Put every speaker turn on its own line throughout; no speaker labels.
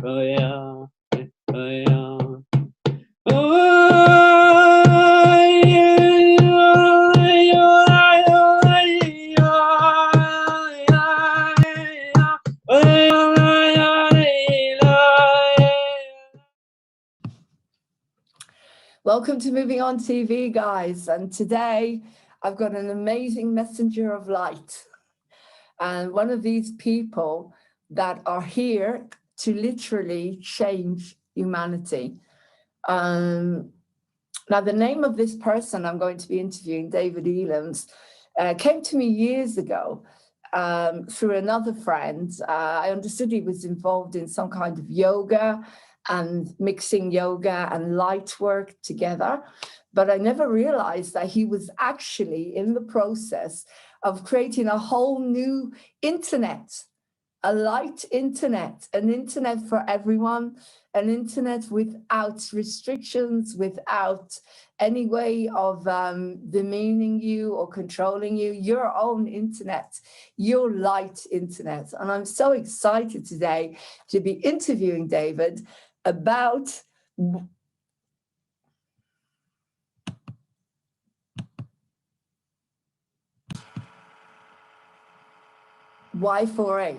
eveyone, eveyone.
Welcome to Moving On TV, guys. And today I've got an amazing messenger of light. And one of these people that are here to literally change humanity. Now, the name of this person I'm going to be interviewing, David Ellams, came to me years ago through another friend. I understood he was involved in some kind of yoga and mixing yoga and light work together. But I never realized that he was actually in the process of creating a whole new internet, a light internet, an internet for everyone, an internet without restrictions, without any way of demeaning you or controlling you, your own internet, your light internet. And I'm so excited today to be interviewing David about Y4A.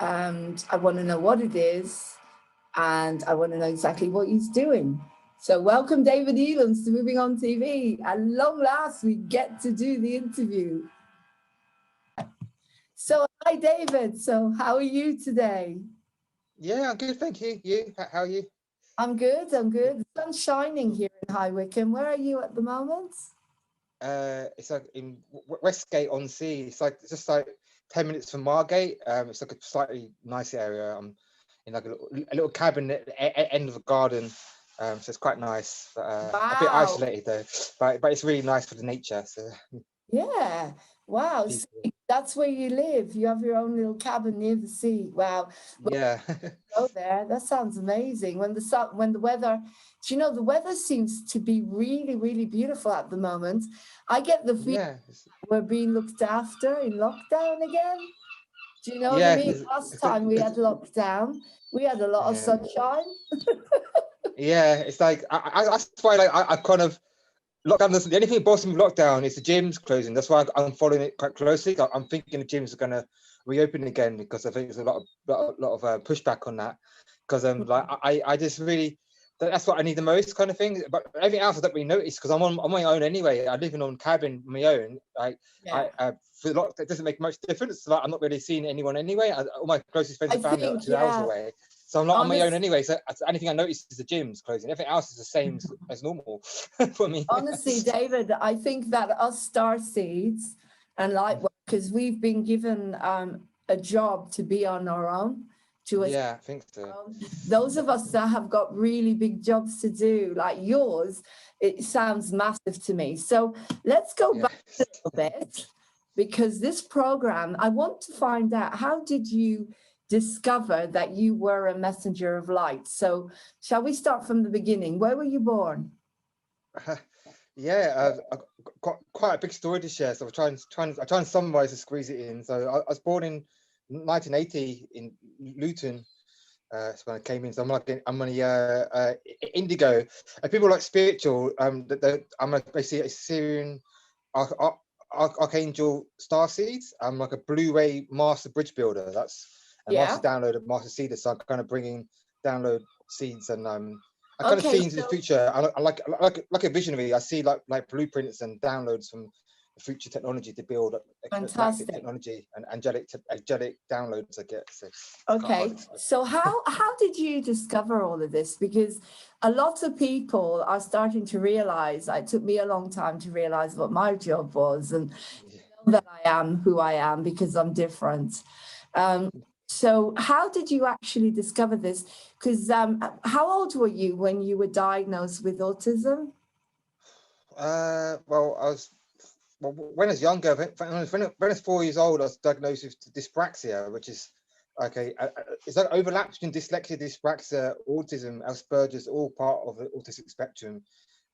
And I want to know what it is, and I want to know exactly what he's doing. So welcome, David Ellams, to Moving On TV. At long last, we get to do the interview. So, hi, David. So how are you today?
Yeah, I'm good, thank you. You? How are you?
I'm good, I'm good. The sun's shining here in High Wycombe. Where are you at the moment?
It's like in Westgate on Sea. It's just like 10 minutes from Margate. It's like a slightly nice area. I'm in like a little cabin at the end of a garden. So it's quite nice. But,
Wow.
A bit isolated though, but it's really nice for the nature. So
yeah, wow. So that's where you live. You have your own little cabin near the sea. Wow.
Yeah.
Go there. That sounds amazing. When the weather, do you know, the weather seems to be really, really beautiful at the moment. I get the feeling we're being looked after in lockdown again. Do you know what I mean? Last time we had lockdown, we had a lot of sunshine.
Yeah, it's like that's why I kind of lockdown. The only thing that bothers me with lockdown is the gyms closing. That's why I'm following it quite closely. I'm thinking the gyms are going to reopen again because I think there's a lot of pushback on that. Because like I just really that's what I need the most kind of thing. But everything else I don't really notice because I'm on my own anyway. I live in a cabin on my own. Like for the it doesn't make much difference. Like I'm not really seeing anyone anyway. All my closest friends and family are 2 hours away. So I'm not on my own anyway. So anything I notice is the gyms closing. Everything else is the same as normal for me.
Honestly, David, I think that us star seeds and light workers, we've been given a job to be on our own.
I think so.
Those of us that have got really big jobs to do, like yours, it sounds massive to me. So let's go back a little bit, because this program, I want to find out, how did you discover that you were a messenger of light? So shall we start from the beginning? Where were you born?
I've got quite a big story to share, so I try and summarize and squeeze it in. So I was born in 1980 in Luton. That's when I came in. So I'm on a indigo. People like spiritual. I'm basically a Syrian archangel star seeds. I'm like a Blu-ray master bridge builder. That's a master download, a master seeder. So I'm kind of bringing download seeds and I kind of see into the future. I like a visionary. I see like blueprints and downloads from the future technology to build fantastic technology and angelic downloads I get. So
okay, so how did you discover all of this? Because a lot of people are starting to realize, it took me a long time to realize what my job was, and that I am who I am because I'm different. So how did you actually discover this? Because how old were you when you were diagnosed with autism?
When I was younger, when I was 4 years old, I was diagnosed with dyspraxia, which is it's like overlaps between dyslexia, dyspraxia, autism, Asperger's, all part of the autistic spectrum,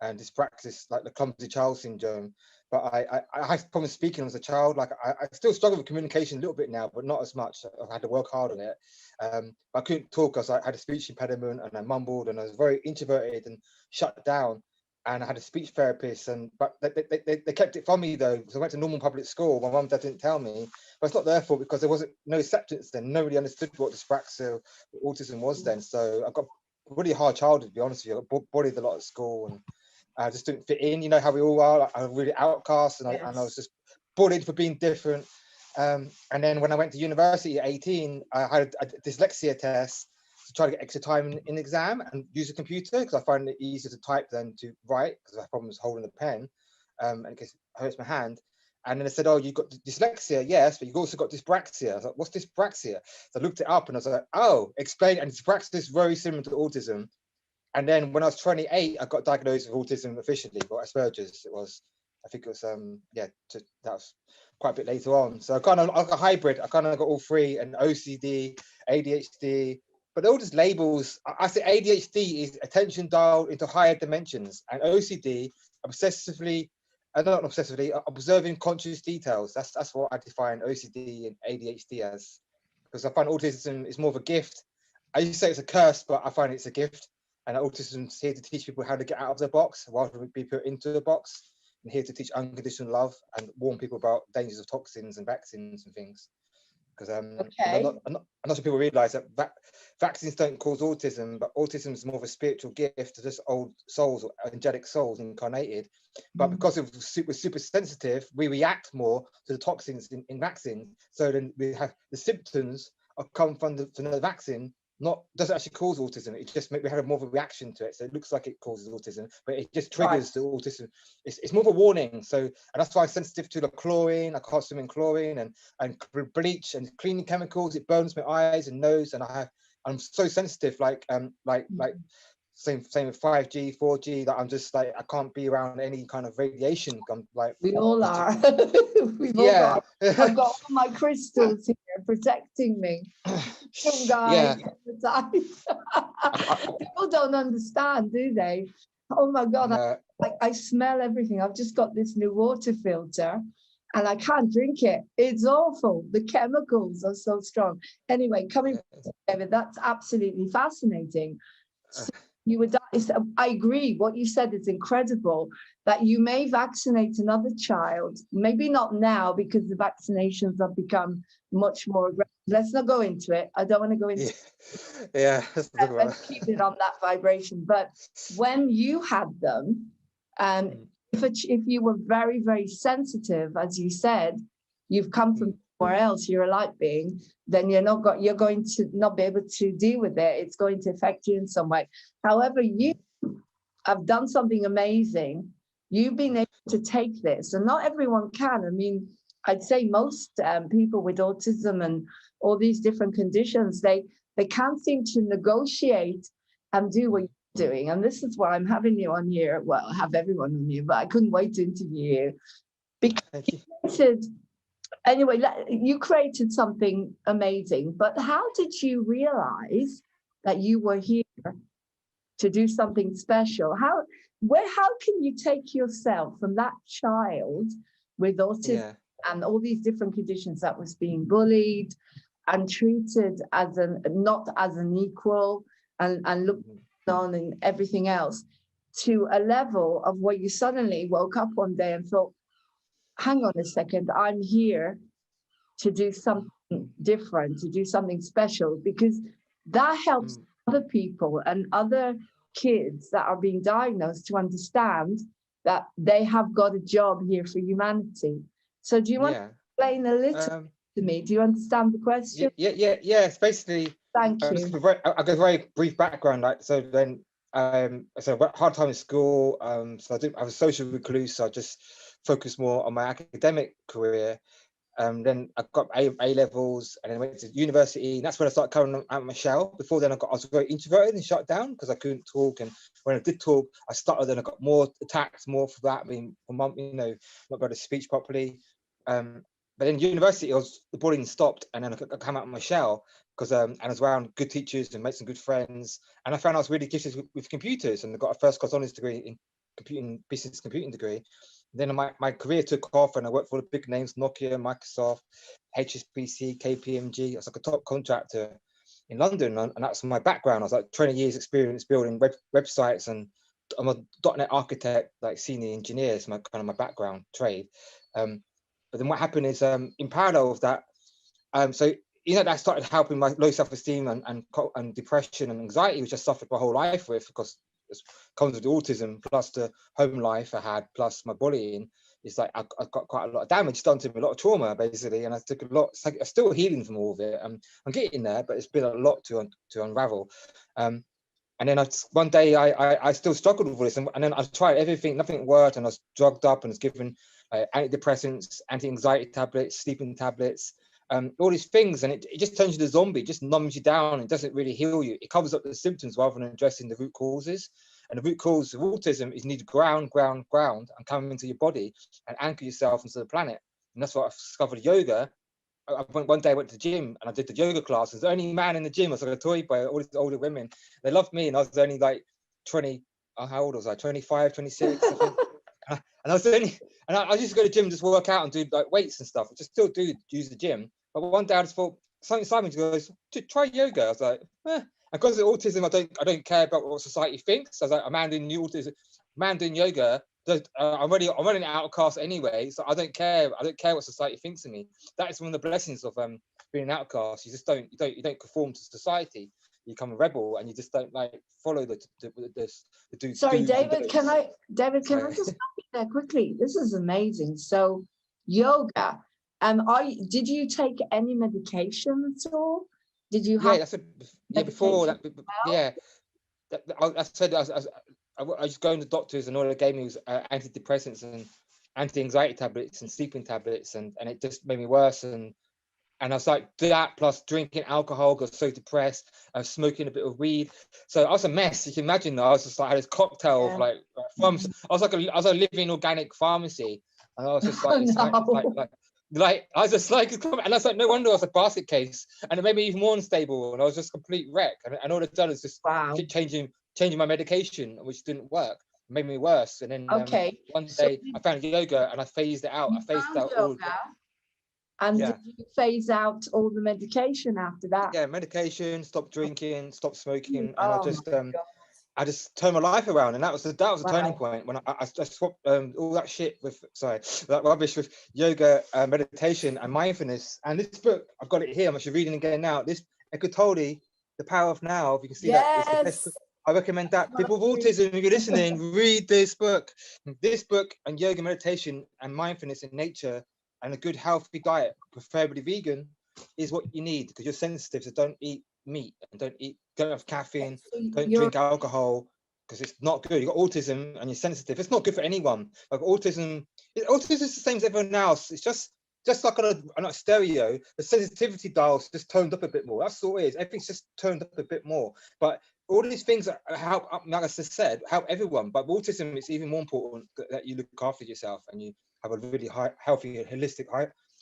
and dyspraxia, like the clumsy child syndrome. but I had problems speaking as a child. Like I still struggle with communication a little bit now, but not as much. I've had to work hard on it. But I couldn't talk because I had a speech impediment and I mumbled and I was very introverted and shut down. And I had a speech therapist, but they kept it from me though. So I went to normal public school. My mum and dad didn't tell me, but it's not their fault because there wasn't no acceptance then. Nobody understood what dyspraxia, autism was then. So I got a really hard childhood, to be honest with you. I got bullied a lot at school and I just didn't fit in. You know how we all are. Like, I'm really outcast, and I was just bullied for being different. And then when I went to university at 18, I had a dyslexia test to try to get extra time in exam and use a computer because I find it easier to type than to write because I have problems holding the pen, and it hurts my hand. And then they said, "Oh, you've got dyslexia, yes, but you've also got dyspraxia." I was like, "What's dyspraxia?" So I looked it up and I was like, "Oh, explain." And dyspraxia is very similar to autism. And then when I was 28, I got diagnosed with autism officially, or Asperger's. I think it was, that was quite a bit later on. So I kind of like a hybrid. I kind of got all three, and OCD, ADHD, but they're all just labels. I say ADHD is attention dialed into higher dimensions, and OCD, observing conscious details. That's what I define OCD and ADHD as, because I find autism is more of a gift. I used to say it's a curse, but I find it's a gift. And autism's here to teach people how to get out of their box rather than be put into the box, and here to teach unconditional love and warn people about dangers of toxins and vaccines and things. Because I'm not sure people realise that vaccines don't cause autism, but autism is more of a spiritual gift to just old souls or angelic souls incarnated. But because we're super sensitive, we react more to the toxins in vaccines. So then we have the symptoms come from the vaccine. Doesn't actually cause autism. It just we have more of a reaction to it, so it looks like it causes autism, but it just triggers the autism. It's more of a warning. So, and that's why I'm sensitive to the chlorine. I can't swim in chlorine and bleach and cleaning chemicals. It burns my eyes and nose, and I'm so sensitive. Like same with 5G, 4G. That I'm just like I can't be around any kind of radiation. I'm like
we all are. We've all got. I've got all my crystals here protecting me. Guys, people don't understand, do they? Oh my God, no. I smell everything. I've just got this new water filter and I can't drink it. It's awful. The chemicals are so strong. Anyway, coming back to David, that's absolutely fascinating. So I agree. What you said is incredible, that you may vaccinate another child, maybe not now because the vaccinations have become much more aggressive. Let's not go into it. I don't want to go into let's keep it on that vibration. But when you had them, and if you were very, very sensitive, as you said, you've come from somewhere else, you're a light being, then you're going to not be able to deal with it. It's going to affect you in some way. However, you have done something amazing. You've been able to take this, and not everyone can. I mean, I'd say most people with autism and all these different conditions, they can't seem to negotiate and do what you're doing. And this is why I'm having you on here. Well, I have everyone on here, but I couldn't wait to interview you. Because anyway, you created something amazing, but how did you realize that you were here to do something special? How can you take yourself from that child with autism and all these different conditions that was being bullied and treated as not as an equal and looked on and everything else, to a level of where you suddenly woke up one day and thought, hang on a second, I'm here to do something different, to do something special, because that helps other people and other kids that are being diagnosed to understand that they have got a job here for humanity. So do you want to explain a little to me? Do you understand the question?
It's basically,
thank you.
I got a very brief background. Like, so then so hard time in school, so I was a social recluse, so I just focused more on my academic career. Then I got A levels, and then went to university, and that's when I started coming out of my shell. Before then, I was very introverted and shut down because I couldn't talk. And when I did talk, I stuttered, and I got more attacked, more for that. I mean, not being able to speak properly. But in university, the bullying stopped, and then I came out of my shell because and I was around good teachers and made some good friends. And I found I was really gifted with computers, and I got a first class honours degree in business computing degree. Then my career took off and I worked for the big names, Nokia, Microsoft, HSBC, KPMG. I was like a top contractor in London, and that's my background. I was like 20 years experience building websites, and I'm a .NET architect, like senior engineer. It's my kind of my background trade. But then what happened is in parallel with that, so that started helping my low self-esteem and depression and anxiety, which I suffered my whole life with, because it comes with autism, plus the home life I had, plus my bullying. It's like I got quite a lot of damage done to me, a lot of trauma basically, and I took a lot. It's like I'm still healing from all of it. I'm getting there, but it's been a lot to unravel. And then one day I still struggled with all this, and then I tried everything, nothing worked, and I was drugged up and was given antidepressants, anti-anxiety tablets, sleeping tablets, all these things, and it just turns you to a zombie. It just numbs you down. It doesn't really heal you. It covers up the symptoms rather than addressing the root causes. And the root cause of autism is you need to ground, and come into your body and anchor yourself into the planet. And that's what I discovered yoga. One day I went to the gym and I did the yoga class. I was the only man in the gym. I was like a toy by all these older women. They loved me, and I was only like 20. How old was I? 25, 26, I think. And I was only, and I used to go to the gym, just work out and do like weights and stuff. I just still do use the gym. But one day I just thought, Simon goes, try yoga. I was like, And because of autism, I don't care about what society thinks. I was like, a man doing autism, man doing yoga. I'm already an outcast anyway, so I don't care. I don't care what society thinks of me. That is one of the blessings of being an outcast. You just don't conform to society. You become a rebel, and you just don't like follow the dudes.
Sorry, David, can I just stop you there quickly? This is amazing. So yoga, did you take any medication at all? Did you have
before that? Yeah, I said I was going to doctors, and all they gave me was antidepressants and anti-anxiety tablets and sleeping tablets, and it just made me worse. And I was like, that plus drinking alcohol, got so depressed. I was smoking a bit of weed, so I was a mess. You can imagine that. I was just like, I had this cocktail of like pharmacy. I was a living organic pharmacy, and I was just like, I was just like, and I was like, no wonder I was a basket case, and it made me even more unstable, and I was just a complete wreck. And all I've done is just keep changing my medication, which didn't work. It made me worse. And then one day I found yoga, and I phased it out. I phased out all.
And did you phase out all the medication after that?
Yeah, medication, stop drinking, stop smoking, and I just turned my life around, and that was the turning point when I swapped all that shit with that rubbish with yoga, meditation, and mindfulness. And this book, I've got it here. I'm actually reading it again now. This Eckhart Tolle, The Power of Now. If you can see that, it's the best book. I recommend that. People with autism, if you're listening, read this book. This book and yoga, meditation, and mindfulness in nature, and a good healthy diet, preferably vegan, is what you need, because you're sensitive. So don't eat meat, and don't have caffeine, don't drink alcohol, because it's not good. You've got autism and you're sensitive. It's not good for anyone. Like autism is the same as everyone else. It's just like on a stereo, the sensitivity dial's just toned up a bit more. That's all it is. Everything's just toned up a bit more. But all these things that help, like I just said, help everyone. But with autism, it's even more important that you look after yourself and you have a really healthy, holistic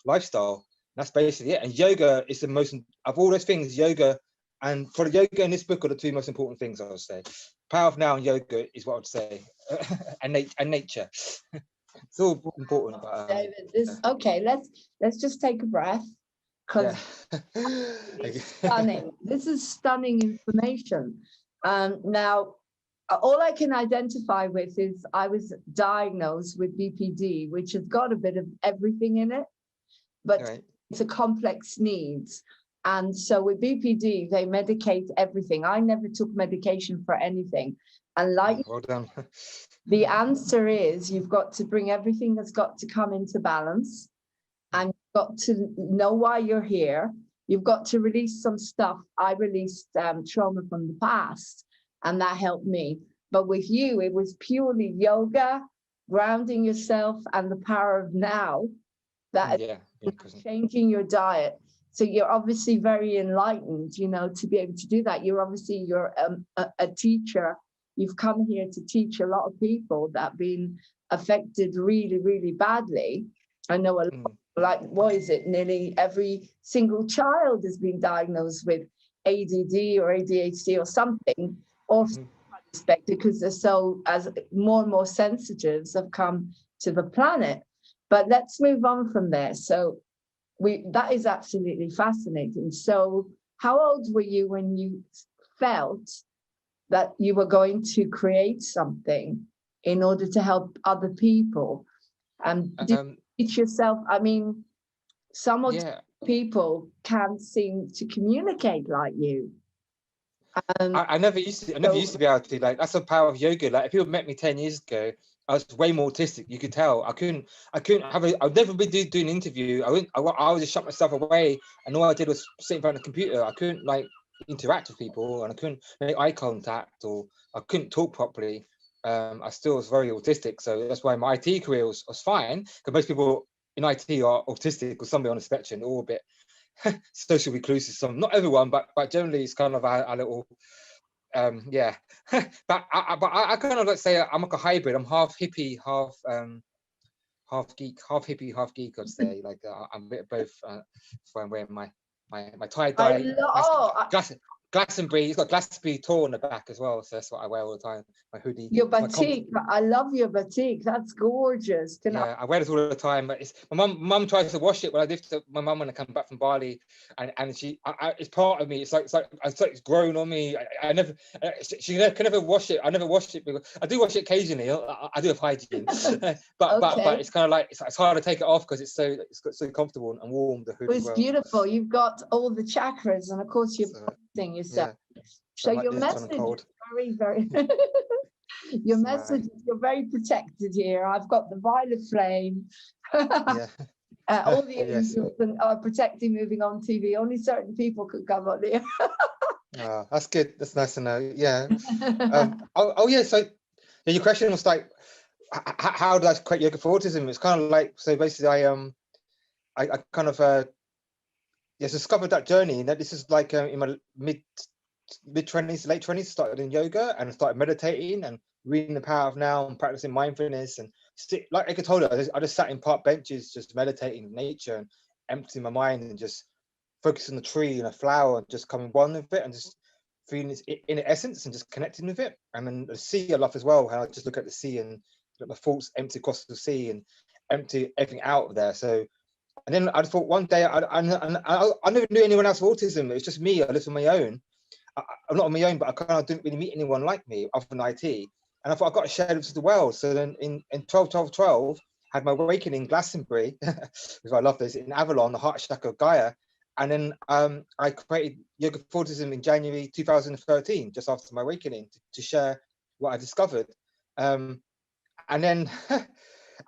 lifestyle. That's basically it. And yoga is the most, of all those things, yoga and for the yoga in this book are the two most important things, I would say. Power of Now and yoga is what I would say, and nature. It's all important. But,
David, okay, let's just take a breath, because it's stunning. This is stunning information. Now, all I can identify with is I was diagnosed with BPD, which has got a bit of everything in it, but it's a complex needs. And so with BPD, they medicate everything. I never took medication for anything. And like,
well done.
The answer is you've got to bring everything that's got to come into balance, and you've got to know why you're here. You've got to release some stuff. I released trauma from the past, and that helped me. But with you, it was purely yoga, grounding yourself, and the power of now, that changing your diet. So you're obviously very enlightened, to be able to do that. You're a teacher. You've come here to teach a lot of people that have been affected really, really badly. I know a lot, like, what is it? Nearly every single child has been diagnosed with ADD or ADHD or something, or because they're so, as more and more sensitives have come to the planet. But let's move on from there. So that is absolutely fascinating. So how old were you when you felt that you were going to create something in order to help other people? And did you teach yourself? I mean, some people can't seem to communicate like you.
I never used to be able to. Like, that's the power of yoga. Like, if people met me 10 years ago, I was way more autistic. You could tell. I'd never be doing an interview. I would just shut myself away, and all I did was sit in front of the computer. I couldn't like interact with people, and I couldn't make eye contact, or I couldn't talk properly. I still was very autistic, so that's why my IT career was fine, because most people in IT are autistic or somebody on the spectrum, all a bit social reclusive. Some, not everyone, but generally it's kind of a little yeah. but I kind of like say I'm like a hybrid. I'm half hippie, half geek, half hippie, half geek. I'd say like I'm a bit of both. So I'm wearing my tie dye Glastonbury. It's got Glastonbury tour on the back as well, so that's what I wear all the time. My hoodie.
Your batik. I love your batik. That's gorgeous.
I wear this all the time. But it's my mum tries to wash it when I live to my mum when I come back from Bali, and she it's part of me. It's like it's grown on me. I never she can never wash it. I never wash it because I do wash it occasionally. I do have hygiene, but it's kind of like it's hard to take it off because it's so comfortable and warm. The hood.
It's beautiful. You've got all the chakras, and of course you're protecting yourself. So your message is very your message, you're very protected here. I've got the violet flame. All the angels are protecting moving on TV. Only certain people could come on here.
Oh, that's good. That's nice to know. Yeah. So your question was like, how did I create yoga for autism? It's kind of like, so basically I kind of discovered that journey, and that this is like in my mid-20s, late 20s, started in yoga and started meditating and reading The Power of Now and practicing mindfulness. And like I told her, I just sat in park benches just meditating in nature and emptying my mind and just focusing on the tree and a flower and just coming one with it and just feeling its inner essence and just connecting with it. And then the sea I love as well, how I just look at the sea and let my thoughts empty across the sea and empty everything out of there. So, and then I just thought one day, I never knew anyone else with autism. It was just me. I lived on my own. I'm not on my own, but I kind of didn't really meet anyone like me other than IT. And I thought I've got to share this with the world. So then in 12-12-12, I had my awakening in Glastonbury, because I love this, in Avalon, the heart chakra of Gaia. And then I created Yoga for Autism in January 2013, just after my awakening, to share what I discovered. And then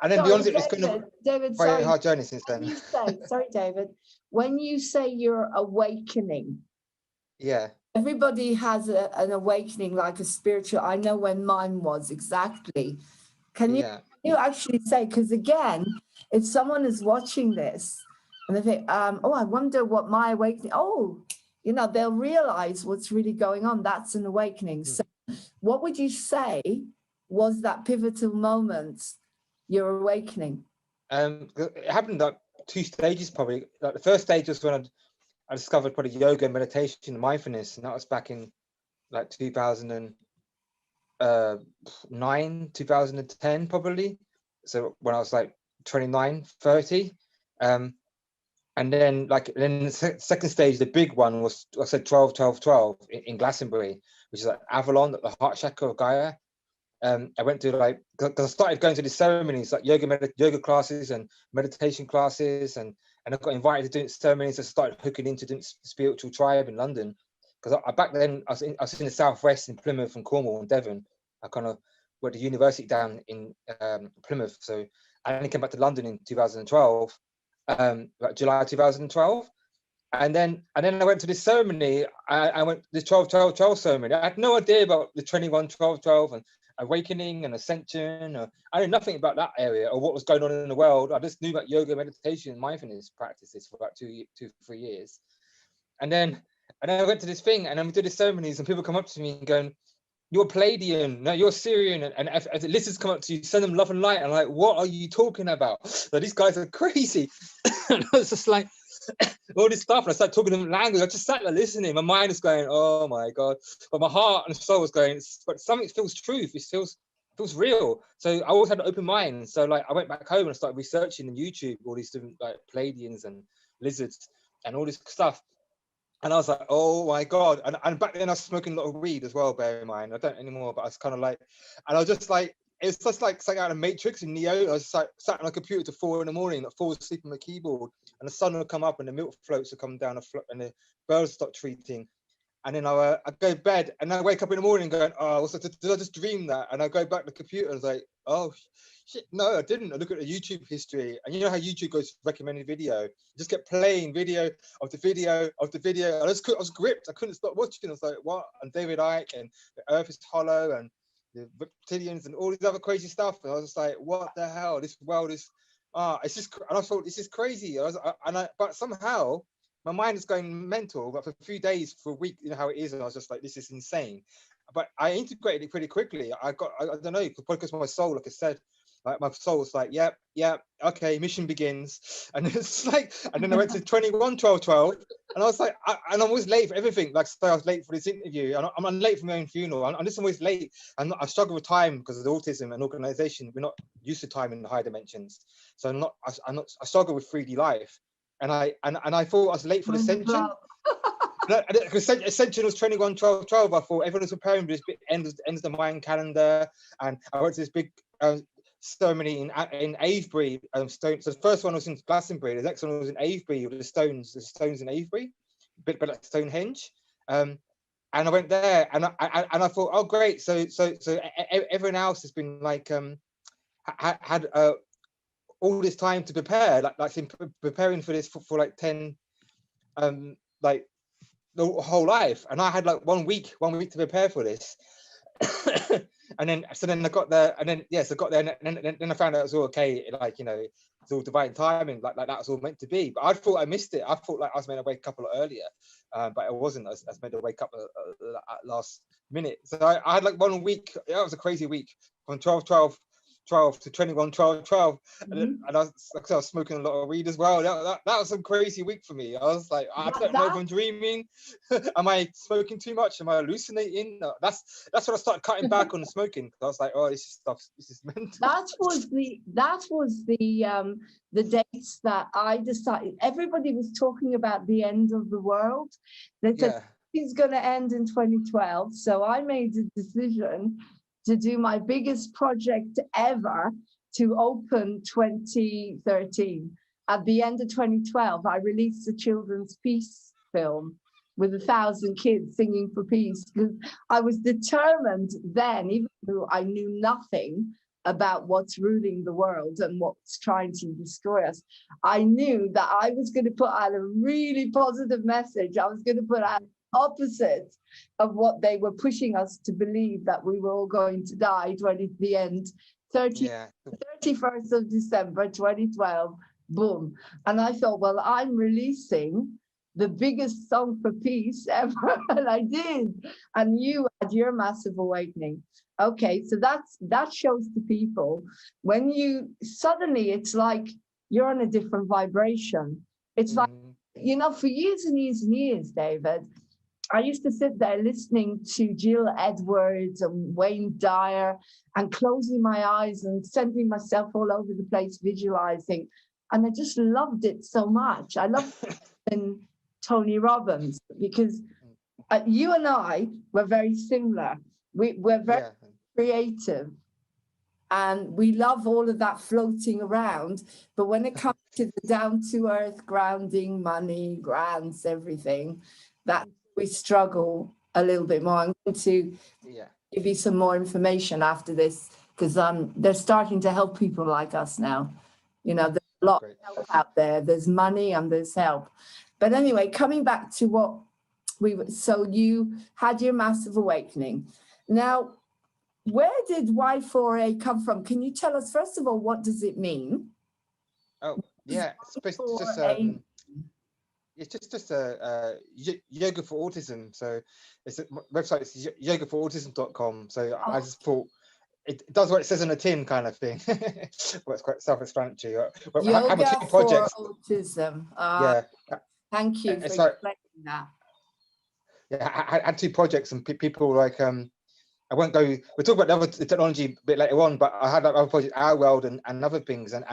beyond it, it's kind of
David,
very hard journey since then.
Sorry, David, when you say you're awakening,
yeah,
everybody has an awakening, like a spiritual. I know when mine was exactly. Can you actually say, because again, if someone is watching this and they think, oh, I wonder what my awakening, they'll realize what's really going on. That's an awakening. So what would you say was that pivotal moment, your awakening?
It happened like 2 stages probably. Like the first stage was when I discovered probably yoga and meditation and mindfulness, and that was back in like 2009, 2010 probably. So when I was like 29, 30. And then the second stage, the big one was, I said 12-12-12 in Glastonbury, which is like Avalon, the heart chakra of Gaia. I went to because I started going to these ceremonies like yoga classes and meditation classes, and I got invited to do ceremonies. I started hooking into the spiritual tribe in London, because back then I was in the southwest in Plymouth and Cornwall and Devon. I kind of went to university down in Plymouth, so I only came back to London in 2012, July 2012. And then I went to this ceremony. I went to the 12-12-12 ceremony. I had no idea about the 21-12-12 and awakening and ascension. I knew nothing about that area or what was going on in the world. I just knew about yoga, meditation, and mindfulness practices for about 2-3 years. And then I went to this thing, and then we did the ceremonies, and people come up to me and going, "You're Palladian, no, you're Syrian," and if the listeners come up to you, send them love and light. And I'm like, what are you talking about? So these guys are crazy. And I was just like, all this stuff, and I started talking to them language. I just sat there listening. My mind is going, oh my God, but my heart and soul was going, but something feels truth. It feels feels real. So I always had an open mind. So like I went back home and I started researching on YouTube all these different like Pleiadians and lizards and all this stuff. And I was like, oh my God. And back then I was smoking a lot of weed as well, bear in mind. I don't anymore, but I was kind of like, and I was just like, it's just like something out of Matrix in Neo. I was just like sat on a computer till 4 in the morning, like fall asleep on the keyboard, and the sun would come up and the milk floats would come down and the birds stop treating. And then I go to bed and I wake up in the morning going, oh, did I just dream that? And I go back to the computer and I was like, oh, shit, no, I didn't. I look at the YouTube history. And you know how YouTube goes recommended video? I just kept playing video of the video of the video. I was gripped. I couldn't stop watching. I was like, what? And David Icke and the Earth is hollow and the reptilians and all this other crazy stuff. And I was just like, what the hell? This world is, it's just, and I thought, this is crazy. But somehow, my mind is going mental, but for a few days, for a week, you know how it is, and I was just like, this is insane. But I integrated it pretty quickly. I don't know, because my soul, like I said, like my soul was like, yep, okay, mission begins. And it's like, and then I went to 21-12-12, and I was like, and I'm always late for everything. Like, so I was late for this interview, and I'm late for my own funeral. I'm just always late, and I struggle with time because of the autism and organization. We're not used to time in the higher dimensions, so I struggle with 3D life. And I thought I was late for the Ascension. Ascension was 21-12-12. I thought everyone was preparing for this big end of the Mayan calendar, and I went to this big ceremony in Avebury. So the first one was in Glastonbury. The next one was in Avebury with the stones in Avebury, a bit like Stonehenge. And I went there, and I thought, oh great. So everyone else has been like had all this time to prepare, like preparing for this for like 10 like the whole life, and I had like one week to prepare for this. And then I got there, and then I got there, and then I found out it was all okay, like, you know, it's all divine timing, like that was all meant to be. But I thought I missed it. I thought like I was meant to wake up a lot earlier, but it wasn't. I was meant to wake up at last minute. So I had like 1 week. That was a crazy week, from 12 to 21-12-12, and I was smoking a lot of weed as well. That was some crazy week for me. I was like, I don't know if I'm dreaming. Am I smoking too much? Am I hallucinating? No, that's when I started cutting back on the smoking. I was like, oh, this is mental.
That was the dates that I decided. Everybody was talking about the end of the world. They said it's going to end in 2012. So I made a decision to do my biggest project ever, to open 2013. At the end of 2012, I released a children's peace film with 1,000 kids singing for peace, because I was determined then, even though I knew nothing about what's ruling the world and what's trying to destroy us, I knew that I was going to put out a really positive message. I was going to put out opposite of what they were pushing us to believe, that we were all going to die the end. 31st of December 2012, boom. And I thought, well, I'm releasing the biggest song for peace ever. And I did. And you had your massive awakening. Okay, so that shows to people, when you suddenly, it's like you're on a different vibration. It's like, you know, for years and years and years, David, I used to sit there listening to Jill Edwards and Wayne Dyer and closing my eyes and sending myself all over the place, visualizing. And I just loved it so much. I loved Tony Robbins, because you and I were very similar. We're very creative, and we love all of that floating around. But when it comes to the down-to-earth grounding, money, grants, everything, that we struggle a little bit more. I'm going to give you some more information after this, because they're starting to help people like us now. You know, there's a lot of help out there. There's money and there's help. But anyway, coming back to what so you had your massive awakening. Now, where did Y4A come from? Can you tell us, first of all, what does it mean?
Oh, yeah, it's just a yoga for autism. So it's a website, it's yogaforautism.com. So I just thought it does what it says on a tin, kind of thing. Well, it's quite self-explanatory.
Yoga for autism. Thank you for explaining that.
Yeah, I had 2 projects, and people like I won't go. We'll talk about the technology a bit later on, but I had that other project, Our World, and other things. And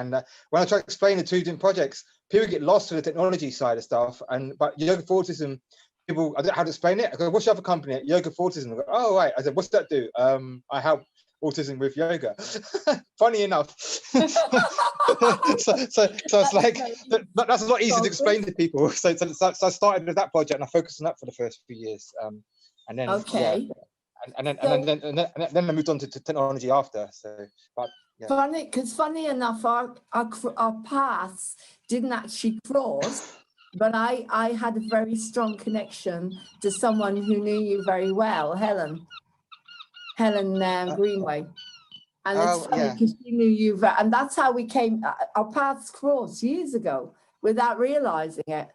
when I try to explain the two different projects, people get lost with the technology side of stuff. But yoga for autism, people, I don't know how to explain it. I go, what's your other company? Yoga for autism. I go, oh right. I said, what's that do? I help autism with yoga. Funny enough. so it's like that's a lot easier to explain to people. So I started with that project and I focused on that for the first few years. And then
Okay.
yeah. And then I moved on to technology after. So, but yeah.
Funny enough, our paths didn't actually cross, but I had a very strong connection to someone who knew you very well, Helen Greenway. And it's funny because she knew you, and that's how we came. Our paths crossed years ago without realizing it.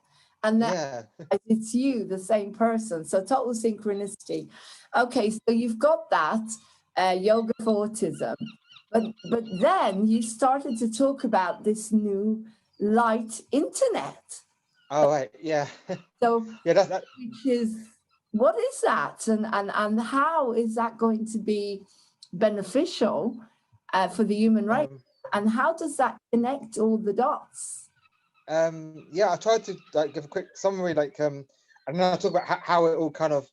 And that it's you, the same person. So total synchronicity. Okay, so you've got that yoga for autism, but then you started to talk about this new light internet.
Oh right, yeah.
So
yeah, that.
Which is, what is that, and how is that going to be beneficial for the human race, and how does that connect all the dots?
Yeah, I tried to give a quick summary, and then I'll talk about how it all kind of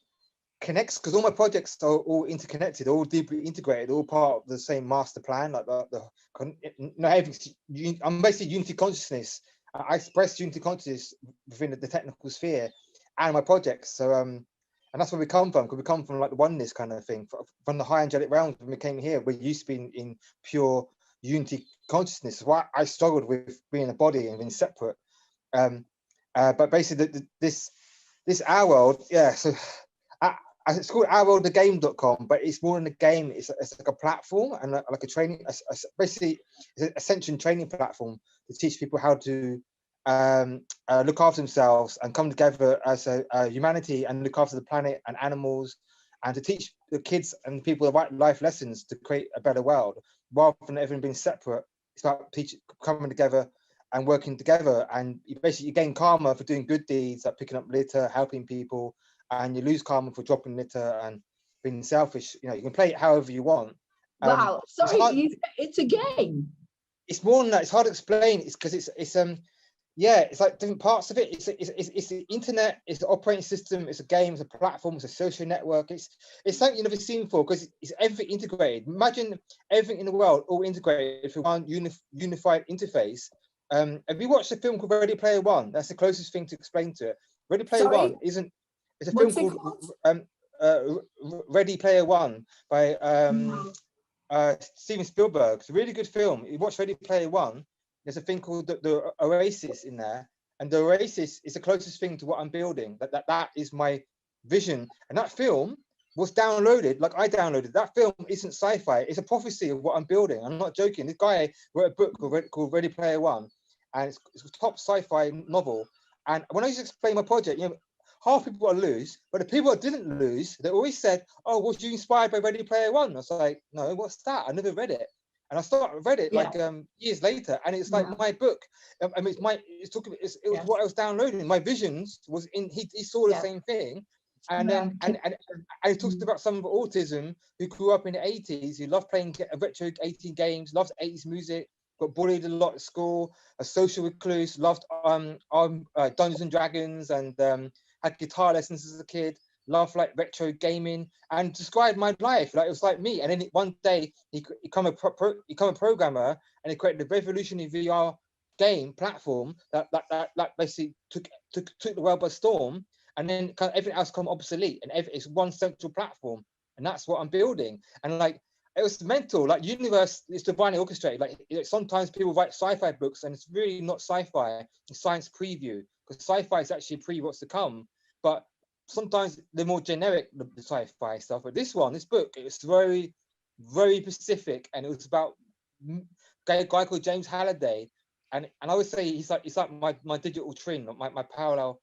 connects, because all my projects are all interconnected, all deeply integrated, all part of the same master plan. I'm basically unity consciousness. I express unity consciousness within the technical sphere and my projects. So and that's where we come from, because we come from like the oneness kind of thing, from the high angelic realms. When we came here, we used to be in pure unity consciousness. Why I struggled with being a body and being separate. But basically this Our World, so it's called ourworldthegame.com, but it's more than a game. It's like a platform and like a training, basically it's an ascension training platform to teach people how to look after themselves and come together as a humanity and look after the planet and animals, and to teach the kids and people the right life lessons to create a better world, rather than everyone being separate. It's about coming together and working together, and you basically gain karma for doing good deeds, like picking up litter, helping people, and you lose karma for dropping litter and being selfish. You can play it however you want.
Wow, sorry, it's a game.
It's more than that. It's hard to explain. It's because it's like different parts of it. It's the internet. It's the operating system. It's a game. It's a platform. It's a social network. It's something you've never seen before, because it's everything integrated. Imagine everything in the world all integrated through one unified interface. Have you watched a film called Ready Player One? That's the closest thing to explain to it. Ready Player One isn't. It's a film called Ready Player One by Steven Spielberg. It's a really good film. You watch Ready Player One. There's a thing called the Oasis in there, and the Oasis is the closest thing to what I'm building. That is my vision, and that film was downloaded. Like I downloaded that film. Isn't sci-fi. It's a prophecy of what I'm building. I'm not joking. This guy wrote a book called Ready Player One, and it's a top sci-fi novel. And when I used to explain my project, half people got to lose, but the people that didn't lose, they always said, "Oh, was you inspired by Ready Player One?" I was like, "No, what's that? I never read it." And I read it years later, and it's like my book. I mean, it was what I was downloading. My visions was in. He saw the same thing, and then and he talks about someone with autism who grew up in the 80s, who loved playing retro 80s games, loved 80s music, got bullied a lot at school, a social recluse, loved Dungeons and Dragons, and had guitar lessons as a kid, loved like retro gaming, and described my life like it was like me. And then one day he become a programmer, and he created a revolutionary VR game platform that basically took the world by storm. And then kind of everything else become obsolete, and it's one central platform, and that's what I'm building. And like, it was mental. Like, universe is divinely orchestrated. Like, sometimes people write sci-fi books, and it's really not sci-fi. It's science preview, because sci-fi is actually pre what's to come. But sometimes they're more generic, the sci-fi stuff. But this book, it was very, very specific, and it was about a guy called James Halliday. And I would say he's like my digital twin, my parallel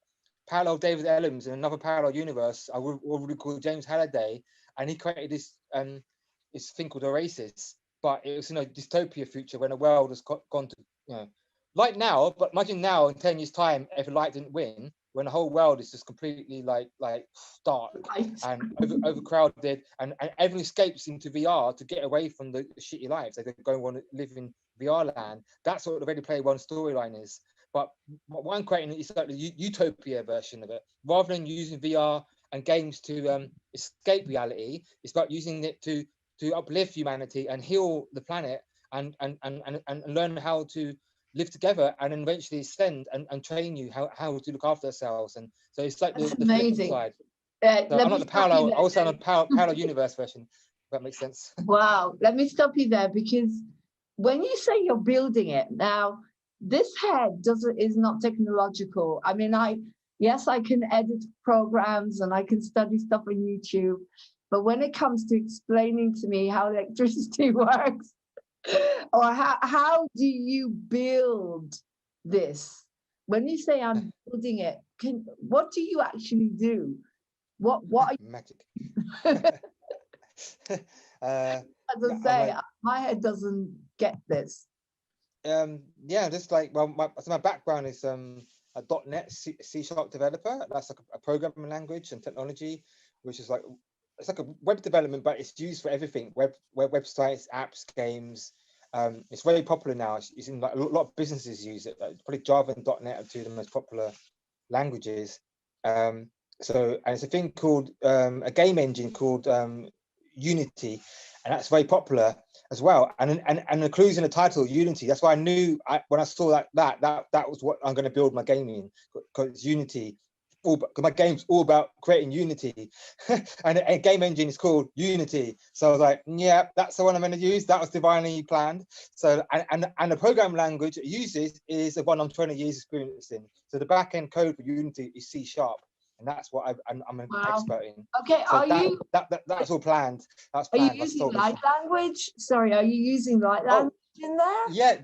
David Ellams in another parallel universe. I would call James Halliday, and he created this thing called Oasis. But it was a dystopia future when the world has gone to like now, but imagine now in 10 years' time, if light didn't win, when the whole world is just completely like dark and overcrowded, and everyone escapes into VR to get away from the shitty lives. They go and want to live in VR land. That's what the Ready Player One storyline is. But what I'm creating is like the utopia version of it. Rather than using VR and games to escape reality, it's about using it to uplift humanity and heal the planet and learn how to live together, and then eventually ascend and train you how to look after ourselves. And so it's like the flip side. So I'm not the parallel, also on a parallel universe version, if that makes sense.
Wow, let me stop you there, because when you say you're building it now, this head is not technological. I mean, yes, I can edit programs and I can study stuff on YouTube, but when it comes to explaining to me how electricity works, or how do you build this? When you say I'm building it, what do you actually do? What are you?
Magic.
As I say, my head doesn't get this.
Yeah, just like, well, my background is a .NET C# developer. That's like a programming language and technology, which is like, it's like a web development, but it's used for everything: websites, apps, games. It's very popular now. It's in like a lot of businesses use it. Like probably Java and .NET are two of the most popular languages. So, and it's a thing called a game engine called Unity, and that's very popular as well. And the clues in the title, Unity. That's why I knew when I saw that was what I'm going to build my game in, because Unity. My game's all about creating unity, and a game engine is called Unity. So I was like, yeah, that's the one I'm going to use. That was divinely planned. So and the program language it uses is the one I'm 20 years experience in. So the back end code for Unity is C#, and that's what I'm an expert in.
Okay,
so that's all planned. That's planned.
Are you using light language? Sorry, are you using light language in there?
Yeah.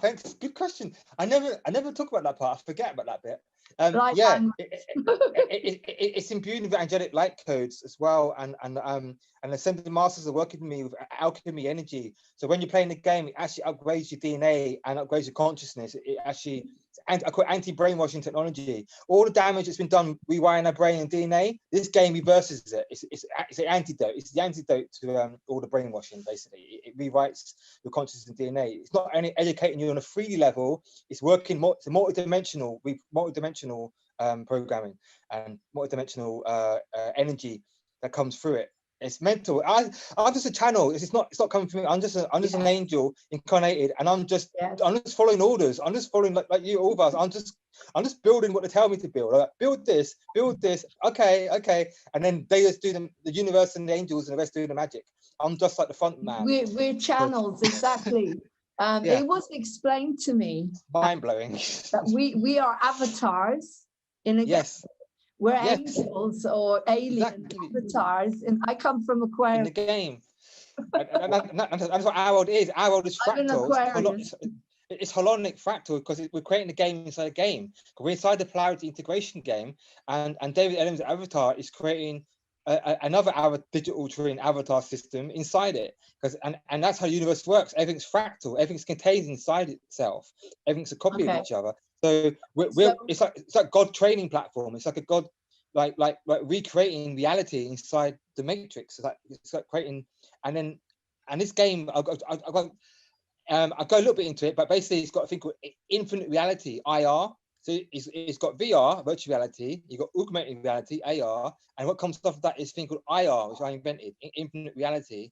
Thanks. Good question. I never talk about that part. I forget about that bit. It's imbued with angelic light codes as well, and Ascended Masters are working with me with alchemy energy. So when you're playing the game, it actually upgrades your DNA and upgrades your consciousness. It actually, I call it anti-brainwashing technology. All the damage that's been done rewiring our brain and DNA, this game reverses it. It's an antidote. It's the antidote to all the brainwashing. Basically, it rewrites your consciousness and DNA. It's not only educating you on a 3D level. It's working it's multidimensional programming and multidimensional energy that comes through it. It's mental. I'm just a channel. It's not coming from me. I'm just an angel incarnated, and I'm just following orders. I'm just following like you, all of us. I'm just building what they tell me to build. Like, build this. Okay. And then they just do the universe and the angels and the rest do the magic. I'm just like the front man.
We're channels, exactly. It was explained to me.
Mind blowing.
That we are avatars in a game. We're angels or alien avatars, and I come from Aquarius.
In the game. and that's what our world is. Our world is fractal. It's holonic fractal because we're creating a game inside a game. We're inside the polarity integration game, and David Ellams' avatar is creating another digital twin avatar system inside it. And that's how the universe works. Everything's fractal. Everything's contained inside itself. Everything's a copy of each other. So it's like God training platform. It's like a God like recreating reality inside the matrix. It's like creating, and this game I'll go a little bit into it, but basically it's got a thing called infinite reality, IR. So it's got VR, virtual reality, you've got augmented reality, AR, and what comes off of that is a thing called IR, which I invented, infinite reality,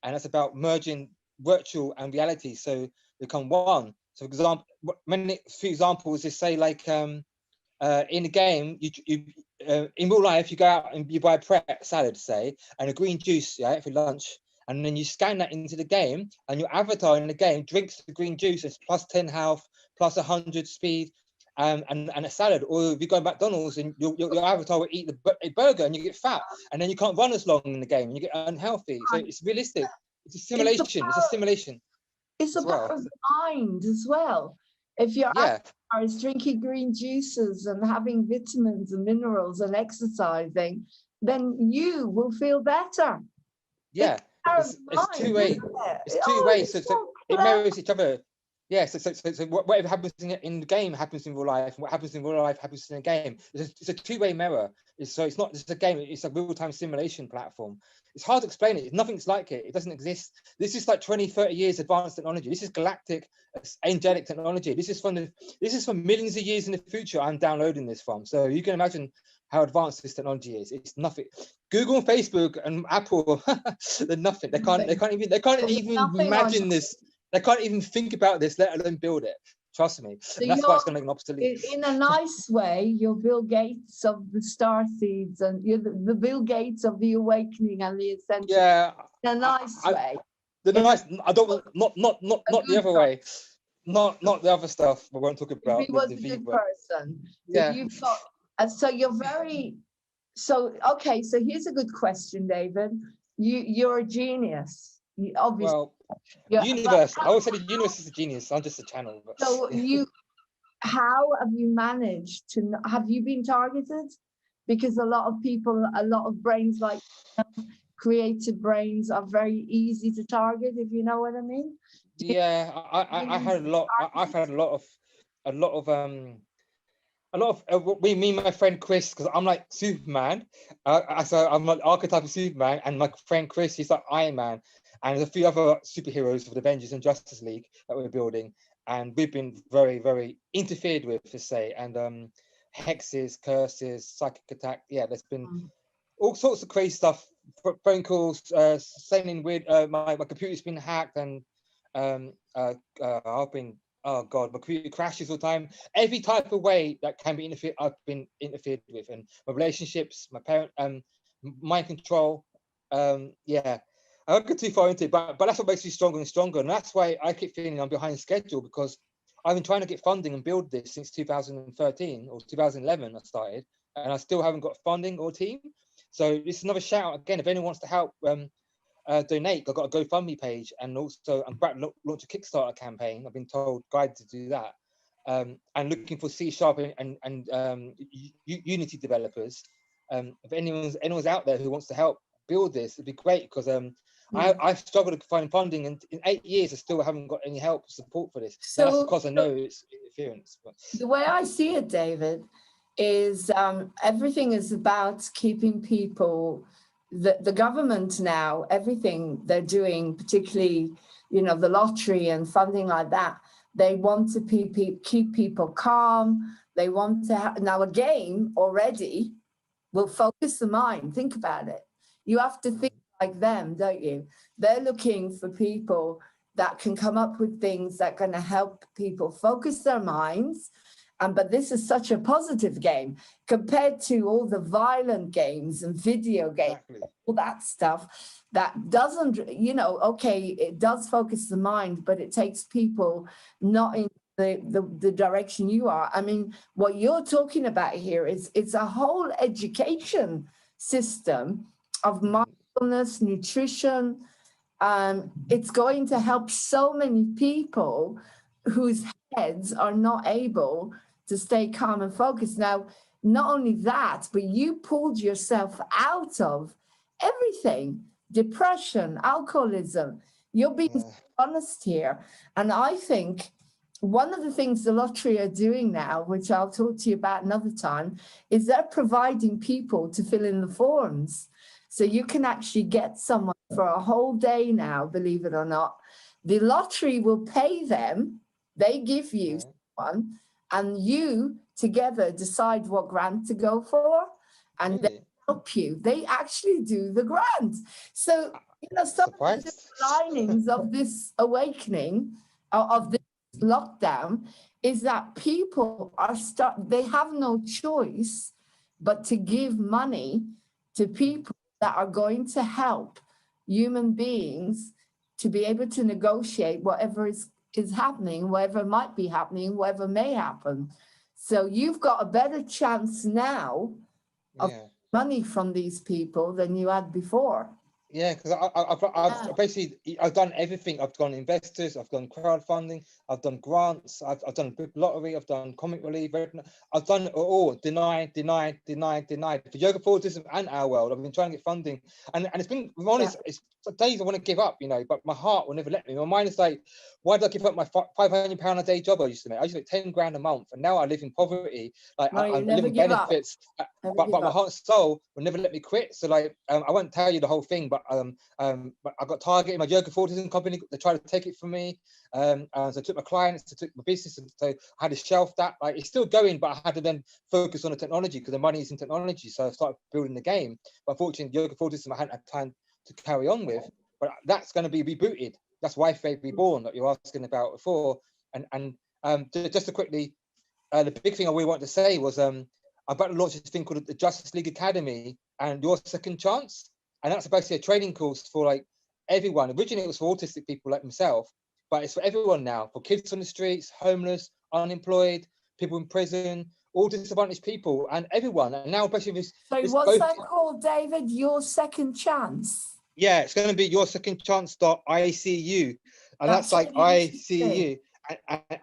and that's about merging virtual and reality so become one. So for example, few examples is say like in the game, you in real life you go out and you buy a prep salad, say, and a green juice, for lunch, and then you scan that into the game, and your avatar in the game drinks the green juice. It's plus 10 health, plus 100 speed, and a salad. Or if you go to McDonald's and your avatar will eat a burger and you get fat, and then you can't run as long in the game and you get unhealthy. So it's realistic. It's a simulation. It's a simulation.
It's about the mind as well. If your avatar is drinking green juices and having vitamins and minerals and exercising, then you will feel better.
Yeah, it's two ways. It's two ways. So it mirrors each other. Yeah, so whatever happens in the game happens in real life, and what happens in real life happens in the game. It's a two-way mirror. It's not just a game, it's a real-time simulation platform. It's hard to explain it. Nothing's like it. It doesn't exist. This is like 20, 30 years advanced technology. This is galactic, angelic technology. This is from millions of years in the future I'm downloading this from. So you can imagine how advanced this technology is. It's nothing. Google and Facebook and Apple, they're nothing. They can't even imagine this. They can't even think about this, let alone build it. Trust me.
So
that's why it's going to make an obsolete.
In a nice way, you're Bill Gates of the star seeds, and you're the Bill Gates of the awakening and the ascension.
Yeah.
In a nice way.
I don't want not the other way. Not the other stuff we won't talk about.
He was a good person. So
yeah.
You've got, so you're very. So okay. So here's a good question, David. You're a genius. Obviously.
Well, universe. I always say the universe is a genius. I'm just a channel. But,
so how have you managed to? Have you been targeted? Because a lot of people, a lot of brains, like creative brains, are very easy to target. If you know what I mean.
Yeah, I had a lot. I've had a lot of me and my friend Chris, because I'm like Superman. So I'm like archetype of Superman, and my friend Chris, he's like Iron Man. And there's a few other superheroes for the Avengers and Justice League that we're building, and we've been very, very interfered with, to say, and hexes, curses, psychic attack. Yeah, there's been all sorts of crazy stuff. Phone calls, saying weird. My computer's been hacked, and I've been, oh god, my computer crashes all the time. Every type of way that can be interfered, I've been interfered with, and my relationships, my parent, mind control. Yeah. I won't get too far into it, but that's what makes me stronger and stronger. And that's why I keep feeling I'm behind schedule, because I've been trying to get funding and build this since 2013 or 2011 I started, and I still haven't got funding or team. So this is another shout out again. If anyone wants to help donate, I've got a GoFundMe page, and also I'm about to launch a Kickstarter campaign. I've been told, guided to do that. And looking for C# and Unity developers. If anyone's out there who wants to help build this, it'd be great, because I've struggled to find funding, and in 8 years I still haven't got any help support for this. So that's because I know it's interference. But
the way I see it, David, is everything is about keeping people. The government now, everything they're doing, particularly the lottery and funding like that, they want to keep people calm. They want to now a game already will focus the mind. Think about it. You have to think like them, don't you? They're looking for people that can come up with things that are going to help people focus their minds. But this is such a positive game compared to all the violent games and video games, exactly. All that stuff that doesn't, okay, it does focus the mind, but it takes people not in the direction you are. I mean, what you're talking about here is it's a whole education system of mindfulness, nutrition. It's going to help so many people whose heads are not able to stay calm and focused. Now, not only that, but you pulled yourself out of everything, depression, alcoholism. You're being honest here. And I think one of the things the lottery are doing now, which I'll talk to you about another time, is they're providing people to fill in the forms. So you can actually get someone for a whole day now, believe it or not. The lottery will pay them. They give you one, and you together decide what grant to go for, and they help you. They actually do the grant. So, some of the linings of this awakening, of this lockdown, is that people are they have no choice but to give money to people that are going to help human beings to be able to negotiate whatever is happening, whatever might be happening, whatever may happen. So you've got a better chance now of money from these people than you had before.
Yeah, because I've basically I've done everything. I've done investors, I've done crowdfunding, I've done grants, I've done book lottery, I've done comic relief, I've done it all. Denied for yoga for autism and our world. I've been trying to get funding, and it's been, I'm honest, it's days I want to give up, you know, but my heart will never let me. My mind is like, why did I give up my £500 a day job I used to make? I used to make 10 grand a month, and now I live in poverty. Like
No, you
I'm
never
living
give up.
benefits,
Never
but
give
my
up.
heart and soul will never let me quit. So like, I won't tell you the whole thing, but I got targeted. My yoga for autism company, they tried to take it from me. So I took my clients, I took my business, and so I had to shelf that. Like it's still going, but I had to then focus on the technology because the money is in technology. So I started building the game. But unfortunately, yoga for autism I hadn't had time to carry on with. But that's going to be rebooted. That's why Faith Reborn that you're asking about before. And just to quickly, the big thing I really wanted to say was I'm about to launch this thing called the Justice League Academy and Your Second Chance. And that's basically a training course for like everyone. Originally, it was for autistic people like myself, but it's for everyone now, for kids on the streets, homeless, unemployed, people in prison, all disadvantaged people, and everyone. And now, basically,
So what's that called, David? Your Second Chance?
Yeah, it's going to be Your Second Chance.icu, and that's like ICU.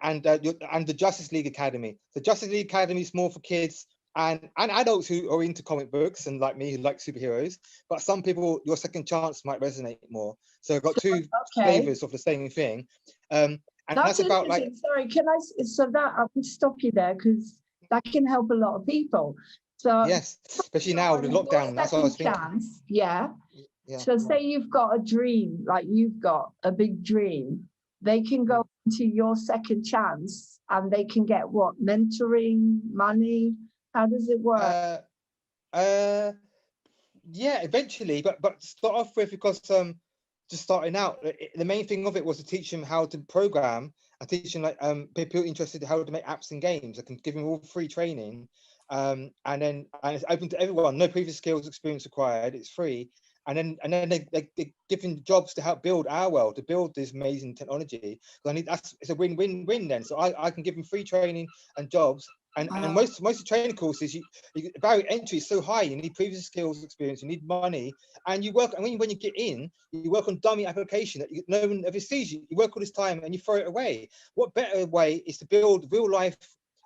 And the Justice League Academy. The Justice League Academy is more for kids and adults who are into comic books and like me who like superheroes. But some people, Your Second Chance might resonate more. So I've got two flavors of the same thing. And that's about like.
Sorry, can I? So that I can stop you there because that can help a lot of people. So
yes, especially now with the lockdown. That's what I was thinking.
Yeah. So say you've got a dream, like you've got a big dream, they can go into Your Second Chance and they can get what? Mentoring, money? How does it work?
Yeah, eventually, but to start off with, because just starting out, the main thing of it was to teach them how to program and teach them like people interested in how to make apps and games. I can give them all free training, and it's open to everyone. No previous skills experience required. It's free. And then they giving jobs to help build our world, to build this amazing technology. Because it's a win-win-win then. So I can give them free training and jobs. And most of the training courses, the barrier entry is so high. You need previous skills experience, you need money, and you work. And when you get in, you work on dummy application that no one ever sees. You work all this time and you throw it away. What better way is to build real life?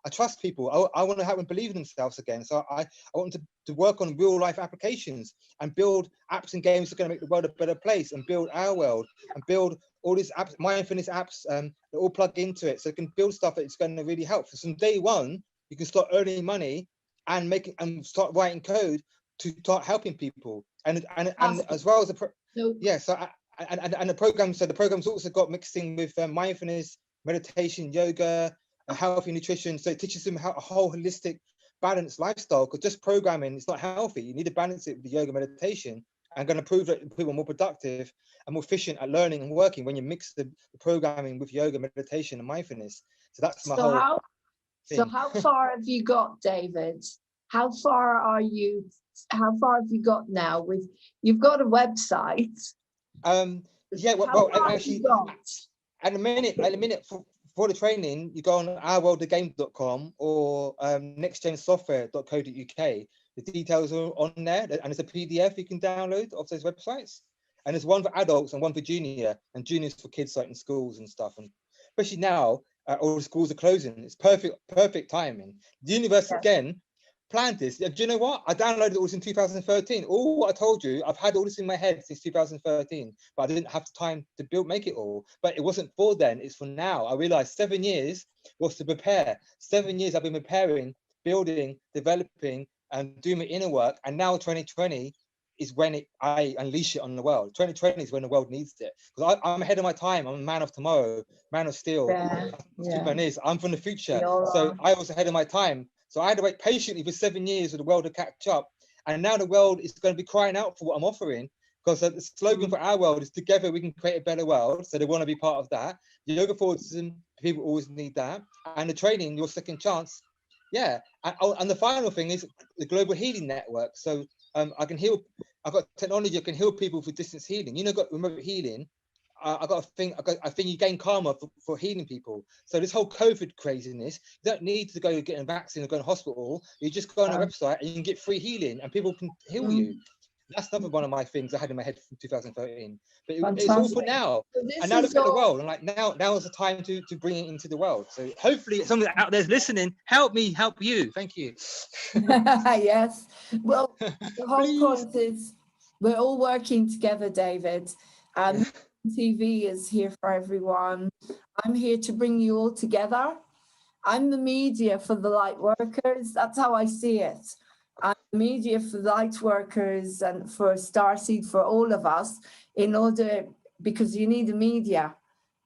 I trust people. I want to help them believe in themselves again. So I want them to work on real life applications and build apps and games that are going to make the world a better place, and build our world, and build all these apps, mindfulness apps, that all plug into it. So it can build stuff that's going to really help. So from day one, you can start earning money and start writing code to start helping people. And as well as the the program. So the program's also got mixing with mindfulness, meditation, yoga, healthy nutrition. So it teaches them how a whole holistic, balanced lifestyle. Because just programming is not healthy. You need to balance it with the yoga meditation. And going to prove that people are more productive and more efficient at learning and working when you mix the programming with yoga, meditation, and mindfulness. So that's my whole.
So how far have you got, David? How far have you got now you've got a website?
Actually, at the minute for the training, you go on ourworldthegame.com or nextgensoftware.co.uk. The details are on there, and there's a PDF you can download of those websites. And there's one for adults and one for junior, and juniors for kids like in schools and stuff. And especially now, all the schools are closing. It's perfect timing. The universe again planned this. Do you know what? I downloaded all this in 2013. All what I told you, I've had all this in my head since 2013, but I didn't have the time to make it all. But it wasn't for then, it's for now. I realized 7 years was to prepare. 7 years I've been preparing, building, developing, and doing my inner work. And now 2020 is when I unleash it on the world. 2020 is when the world needs it. Because I'm ahead of my time. I'm a man of tomorrow, man of steel. I'm from the future. So I was ahead of my time. So I had to wait patiently for 7 years for the world to catch up. And now the world is going to be crying out for what I'm offering. Because the slogan for our world is together we can create a better world. So they want to be part of that. Yoga for autism, people always need that. And the training, Your Second Chance. Yeah. And the final thing is the Global Healing Network. So I can heal. I've got technology. I can heal people for distance healing. Got remote healing. I got a thing. I think you gain karma for healing people. So this whole COVID craziness, you don't need to go get a vaccine or go to hospital. You just go on a website and you can get free healing, and people can heal you. That's another one of my things I had in my head from 2013. But it's all for
Fantastic.
now.
So
And
this
now
is
look at the
your,
world. And like now is the time to bring it into the world. So hopefully someone out there's listening. Help me, help you. Thank you.
yes. Well, the whole
Please.
point is we're all working together, David. And TV is here for everyone. I'm here to bring you all together. I'm the media for the light workers. That's how I see it. I'm the media for light workers and for Starseed, for all of us, in order, because you need a media.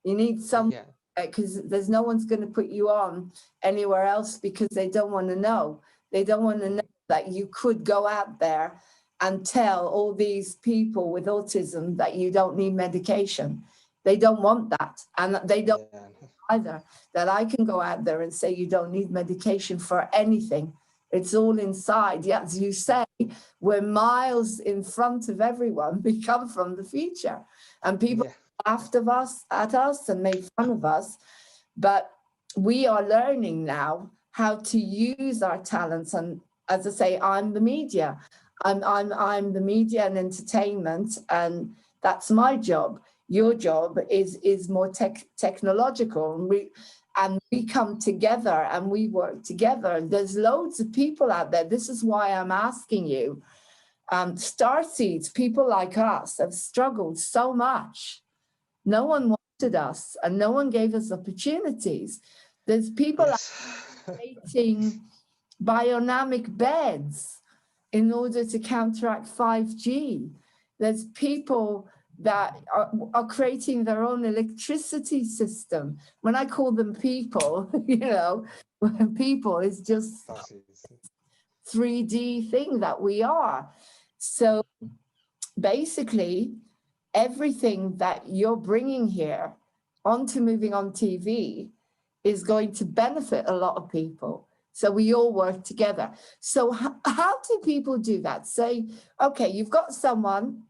You need some,
Yeah.
because there's no one's going to put you on anywhere else because they don't want to know. They don't want to know that you could go out there and tell all these people with autism that you don't need medication. They don't want that. And they don't either, that I can go out there and say you don't need medication for anything. It's all inside. Yeah, as you say, we're miles in front of everyone. We come from the future. And people laughed at us and made fun of us. But we are learning now how to use our talents. And as I say, I'm the media. I'm the media and entertainment, and that's my job. Your job is more technological, and we come together and we work together. There's loads of people out there. This is why I'm asking you. Starseeds, people like us, have struggled so much. No one wanted us, and no one gave us opportunities. There's people creating bionic beds in order to counteract 5G. There's people that are creating their own electricity system. When I call them people, you know, people is just 3D thing that we are. So basically, everything that you're bringing here onto Moving On TV is going to benefit a lot of people. So we all work together. So how do people do that? Say, okay, you've got someone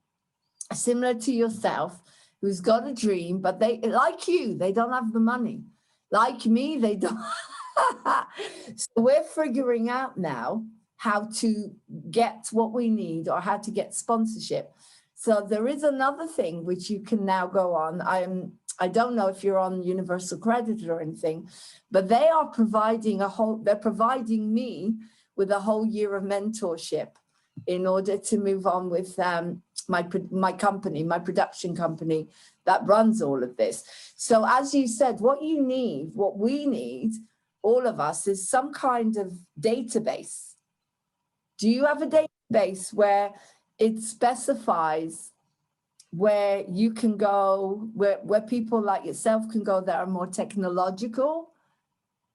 similar to yourself who's got a dream, but they, like you, they don't have the money. Like me, they don't. So we're figuring out now how to get what we need or how to get sponsorship. So there is another thing which you can now go on. I don't know if you're on Universal Credit or anything, but they are providing they're providing me with a whole year of mentorship in order to move on with my company, my production company that runs all of this. So as you said, what you need, what we need, all of us, is some kind of database. Do you have a database where it specifies where you can go, where people like yourself can go that are more technological?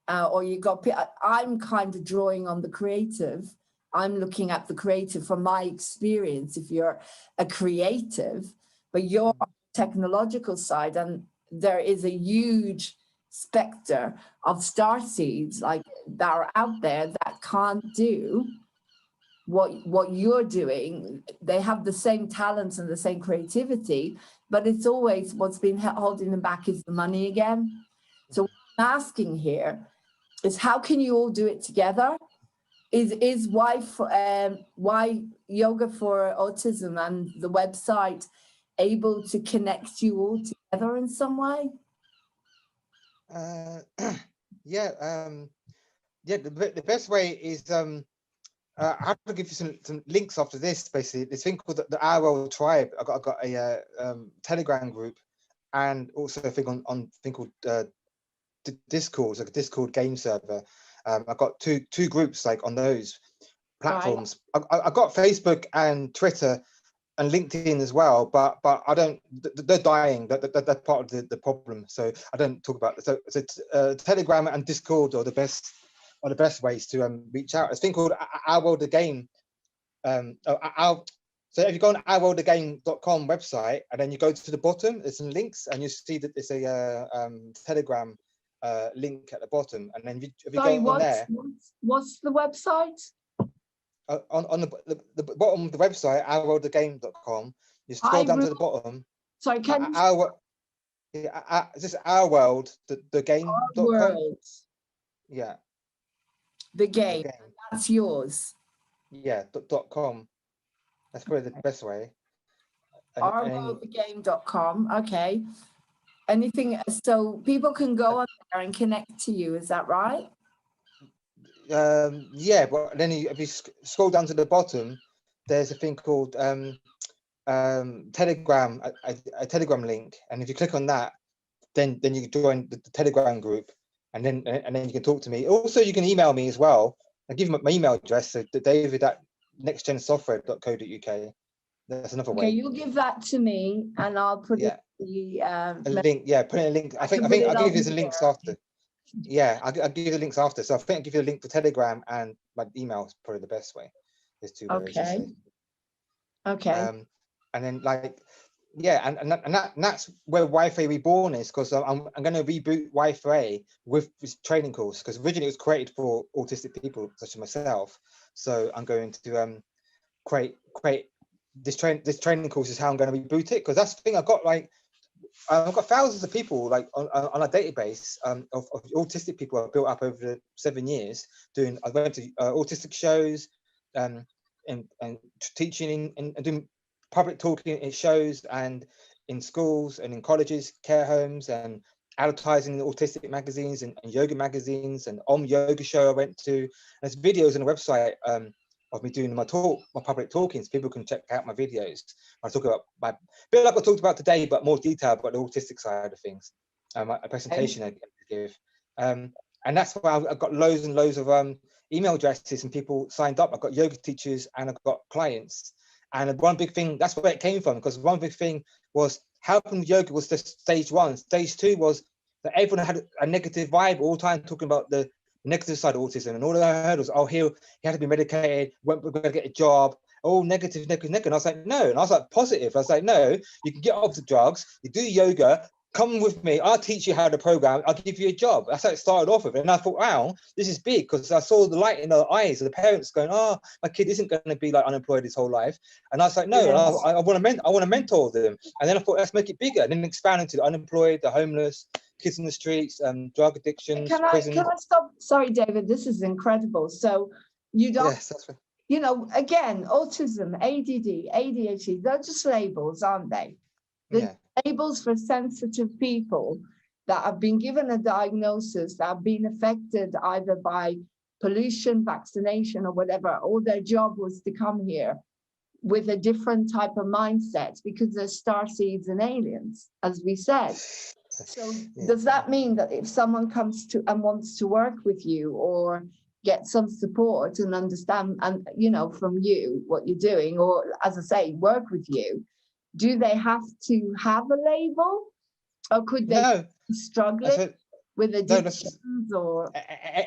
Or you got, I'm kind of drawing on the creative. I'm looking at the creative from my experience. If you're a creative, but you're on the technological side, and there is a huge specter of starseeds like that are out there that can't do what you're doing. They have the same talents and the same creativity, but it's always what's been holding them back is the money again. So what I'm asking here is, how can you all do it together? Is why Yoga for Autism and the website able to connect you all together in some way?
The best way is I have to give you some links after this. Basically, this thing called the Our World Tribe. I got a Telegram group, and also a thing on thing called Discord, like a Discord game server. I've got two groups like on those platforms. Right. I got Facebook and Twitter and LinkedIn as well, but I don't. They're dying. They're part of the problem. So I don't talk about it. So Telegram and Discord are the best ways to reach out. It's a thing called Our World the Game. So if you go on ourworldthegame.com website, and then you go to the bottom, there's some links, and you see that there's a Telegram link at the bottom, and then if you go on there.
What's the website?
On the bottom of the website, ourworldthegame.com, you scroll down to the bottom.
Sorry, can
you? This is Our World, the game.com. Yeah.
The game. That's yours.
Yeah, .com. That's probably the best way.
rmovegame.com. Okay. Anything, so people can go on there and connect to you, is that right?
Yeah, but then if you scroll down to the bottom, there's a thing called Telegram, a Telegram link, and if you click on that, then you can join the Telegram group, and then you can talk to me. Also, you can email me as well. I give you my email address, so david@nextgensoftware.co.uk. That's another way.
Okay, you'll give that to me, and I'll put
Yeah.
the
A link. Yeah, put in a link. I think I'll give you the links after. Yeah, I'll give you the links after. So I think I'll give you a link for Telegram, and my email is probably the best way. There's two ways.
Okay. Okay.
And then and that's where Wi-Fi Reborn is, because I'm going to reboot Wi-Fi with this training course, because originally it was created for autistic people such as myself. So I'm going to create this training course is how I'm going to reboot it, because that's the thing. I've got thousands of people like on a database of autistic people I've built up over the 7 years doing. I went to autistic shows and teaching and doing public talking in shows and in schools and in colleges, care homes, and advertising in autistic magazines and yoga magazines, and yoga show I went to. And there's videos on the website of me doing my public talkings. People can check out my videos. I talk about a bit like I talked about today, but more detail about the autistic side of things. A presentation I give, and that's why I've got loads and loads of email addresses and people signed up. I've got yoga teachers and I've got clients. And one big thing, that's where it came from, because one big thing was helping with yoga was just stage one. Stage two was that everyone had a negative vibe all the time, talking about the negative side of autism. And all I heard was, oh, he had to be medicated, we're going to get a job. Oh, negative. And I was like, no. And I was like, positive. I was like, no, you can get off the drugs, you do yoga, come with me, I'll teach you how to program, I'll give you a job. That's how it started off with. And I thought, wow, this is big, because I saw the light in their eyes of the parents going, oh, my kid isn't going to be like unemployed his whole life. And I was like, no, yes. I want to mentor them. And then I thought, let's make it bigger. And then expand into the unemployed, the homeless, kids in the streets, drug addictions, prisons.
Can I stop? Sorry, David, this is incredible. So you don't,
yes, that's right.
You know, again, autism, ADD, ADHD, they're just labels, aren't they? The labels for sensitive people that have been given a diagnosis, that have been affected either by pollution, vaccination, or whatever, or their job was to come here with a different type of mindset because they're starseeds and aliens, as we said. So does that mean that if someone comes to and wants to work with you or get some support and understand, and you know, from you what you're doing, or as I say, work with you, do they have to have a label, or could they be struggling with addictions or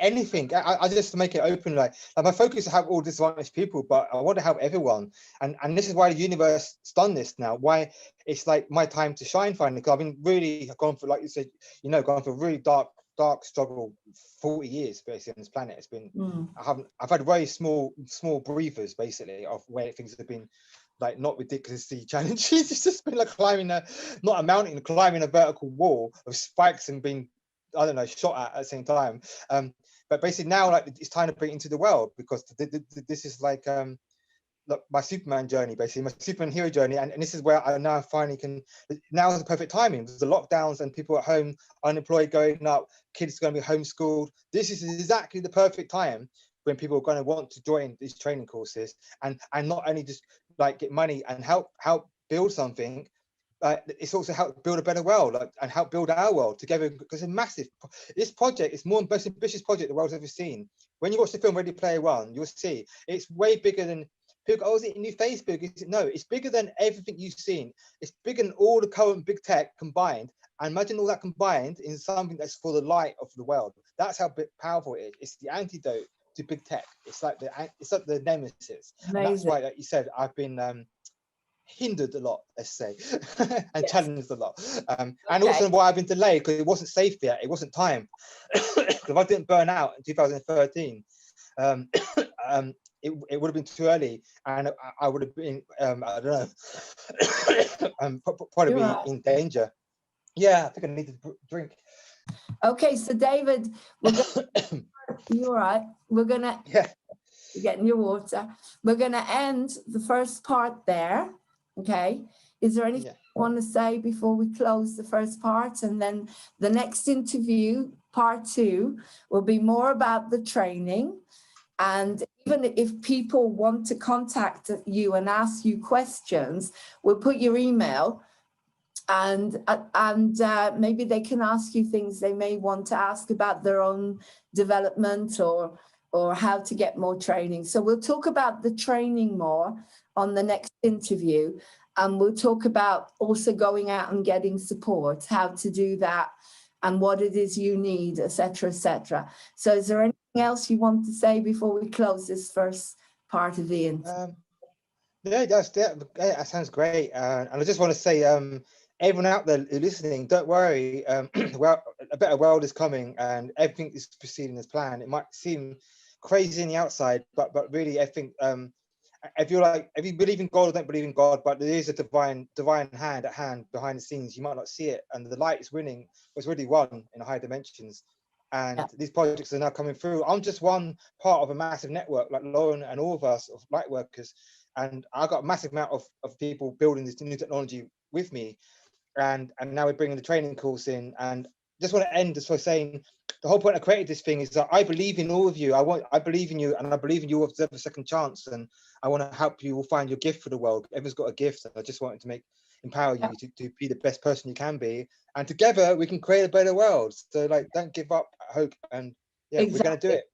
anything? I just make it open. Like my focus is to help all disadvantaged people, but I want to help everyone. And this is why the universe has done this now. Why it's like my time to shine finally. Because I've been really gone for, like you said, you know, gone for a really dark struggle 40 years basically on this planet. It's been I've had very small breathers basically of where things have been like not ridiculously challenging. It's just been like climbing not a mountain, climbing a vertical wall of spikes and being, I don't know, shot at the same time. But basically now, like, it's time to bring it into the world, because this is like my Superman journey, basically my Superman hero journey, and this is where I now finally can. Now is the perfect timing. There's the lockdowns and people at home, unemployed going up, kids going to be homeschooled. This is exactly the perfect time when people are going to want to join these training courses and not only just like get money and help build something. It's also help build a better world, and help build our world together, because it's massive. This project is more most ambitious project the world's ever seen. When you watch the film Ready Player One, you'll see it's way bigger than people. Oh, is it new Facebook? No, it's bigger than everything you've seen. It's bigger than all the current big tech combined. And imagine all that combined in something that's for the light of the world. That's how powerful it is. It's the antidote to big tech. It's like the nemesis. And that's why, like you said, I've been hindered a lot, let's say, and challenged a lot. And also why I've been delayed, because it wasn't safe yet. It wasn't time. If I didn't burn out in 2013, it would have been too early, and I would have been, I don't know, probably be in danger. Yeah, I think I need to drink.
Okay, so David, you're right. We're gonna You're getting your water. We're going to end the first part there. Okay. Is there anything you want to say before we close the first part? And then the next interview, part 2, will be more about the training. And even if people want to contact you and ask you questions, we'll put your email, and maybe they can ask you things they may want to ask about their own development or how to get more training. So we'll talk about the training more on the next interview, and we'll talk about also going out and getting support, how to do that, and what it is you need, etc., etc. So is there anything else you want to say before we close this first part of the interview?
That sounds great. And I just want to say, everyone out there listening, don't worry. Well, a better world is coming, and everything is proceeding as planned. It might seem crazy in the outside, but really, I think if you believe in God or don't believe in God, but there is a divine hand at hand behind the scenes. You might not see it, and the light is winning. Was really won in the higher dimensions, and these projects are now coming through. I'm just one part of a massive network, like Lauren and all of us of light workers, and I got a massive amount of people building this new technology with me, and now we're bringing the training course in. And just want to end just by saying the whole point I created this thing is that I believe in all of you. I believe in you, and I believe in you will deserve a second chance, and I want to help you all find your gift for the world. Everyone's got a gift, and I just wanted to empower you to be the best person you can be, and together we can create a better world. So like, don't give up hope, and we're going to do it.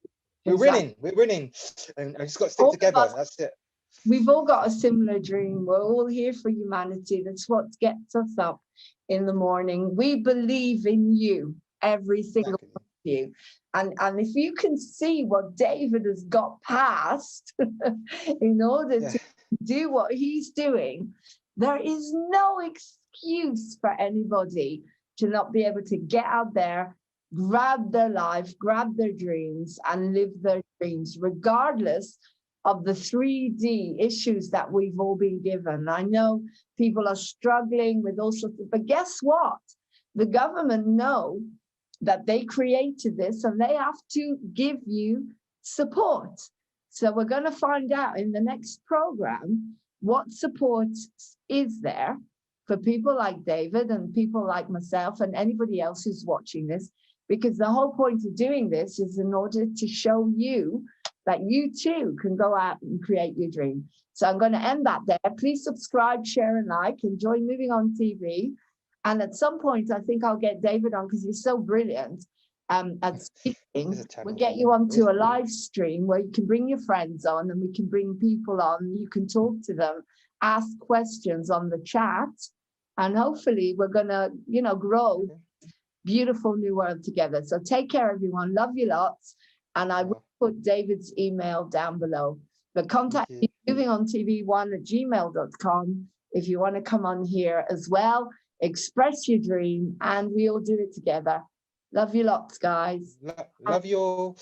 We're winning, and I just got to stick together. That's it.
We've all got a similar dream. We're all here for humanity. That's what gets us up in the morning. We believe in you, every single one of you. And if you can see what David has got past in order to do what he's doing, there is no excuse for anybody to not be able to get out there, grab their life, grab their dreams, and live their dreams, regardless of the 3D issues that we've all been given. I know people are struggling with all sorts of, but guess what? The government know that they created this, and they have to give you support. So we're going to find out in the next program what support is there for people like David and people like myself and anybody else who's watching this, because the whole point of doing this is in order to show you that you too can go out and create your dream. So I'm going to end that there. Please subscribe, share, and like. Enjoy Moving On TV. And at some point, I think I'll get David on, because he's so brilliant at speaking. We'll get you onto a live stream where you can bring your friends on, and we can bring people on. You can talk to them, ask questions on the chat, and hopefully we're going to, grow beautiful new world together. So take care, everyone. Love you lots. And I will put David's email down below. But contact me, movingontv1@gmail.com, if you want to come on here as well. Express your dream, and we all do it together. Love you lots, guys.
Love you all.